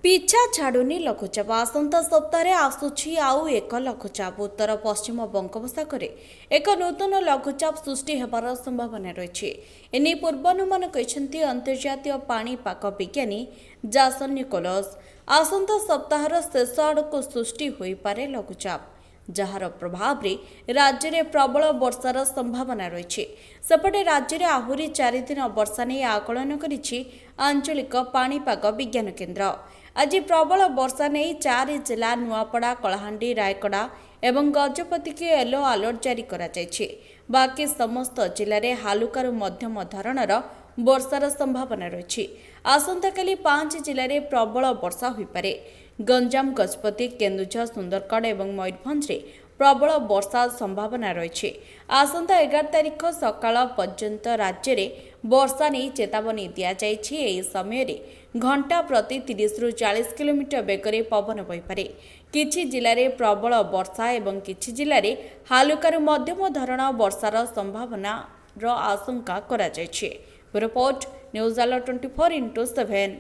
ପିଛା ଛାଡୁନି ଲଘୁଚାପ। ଆସନ୍ତା ସପ୍ତାହରେ ଆସୁଛି ଆଉ ଏକ ଲଘୁଚାପ। ଉତ୍ତର ପଶ୍ଚିମ ବଙ୍ଗୋପସାଗରରେ ଏକ ନୂତନ ଲଘୁଚାପ ସୃଷ୍ଟି ହେବାର ସମ୍ଭାବନା ରହିଛି। ଏନେଇ ପୂର୍ବାନୁମାନ କରିଛନ୍ତି ଅନ୍ତର୍ଜାତୀୟ ପାଣିପାଗ ବିଜ୍ଞାନୀ ଜାସନ୍ ନିକୋଲସ୍। ଆସନ୍ତା ସପ୍ତାହର ଶେଷ ଆଡ଼କୁ ସୃଷ୍ଟି ହୋଇପାରେ ଲଘୁଚାପ, ଯାହାର ପ୍ରଭାବରେ ରାଜ୍ୟରେ ପ୍ରବଳ ବର୍ଷାର ସମ୍ଭାବନା ରହିଛି। ସେପଟେ ରାଜ୍ୟରେ ଆହୁରି 4 ଦିନ ବର୍ଷା ନେଇ ଆକଳନ କରିଛି ଆଞ୍ଚଳିକ ପାଣିପାଗ ବିଜ୍ଞାନ କେନ୍ଦ୍ର। ଆଜି ପ୍ରବଳ ବର୍ଷା ନେଇ 4 ଜିଲ୍ଲା ନୂଆପଡ଼ା, କଳାହାଣ୍ଡି, ରାୟଗଡ଼ା ଏବଂ ଗଜପତିକୁ ୟେଲୋ ଆଲର୍ଟ ଜାରି କରାଯାଇଛି। ବାକି ସମସ୍ତ ଜିଲ୍ଲାରେ ହାଲୁକାରୁ ମଧ୍ୟମ ଧରଣର ବର୍ଷାର ସମ୍ଭାବନା ରହିଛି। ଆସନ୍ତାକାଲି 5 ଜିଲ୍ଲାରେ ପ୍ରବଳ ବର୍ଷା ହୋଇପାରେ। ଗଞ୍ଜାମ, ଗଜପତି, କେନ୍ଦୁଝର, ସୁନ୍ଦରଗଡ଼ ଏବଂ ମୟୂରଭଞ୍ଜରେ ପ୍ରବଳ ବର୍ଷା ସମ୍ଭାବନା ରହିଛି। ଆସନ୍ତା 11 ତାରିଖ ସକାଳ ପର୍ଯ୍ୟନ୍ତ ରାଜ୍ୟରେ ବର୍ଷା ନେଇ ଚେତାବନୀ ଦିଆଯାଇଛି। ଏହି ସମୟରେ ଘଣ୍ଟା ପ୍ରତି 30ରୁ 40 କିଲୋମିଟର ବେଗରେ ପବନ ବହିପାରେ। କିଛି ଜିଲ୍ଲାରେ ପ୍ରବଳ ବର୍ଷା ଏବଂ କିଛି ଜିଲ୍ଲାରେ ହାଲୁକାରୁ ମଧ୍ୟମ ଧରଣ ବର୍ଷାର ସମ୍ଭାବନାର ଆଶଙ୍କା କରାଯାଇଛି। Report news alert 24x7।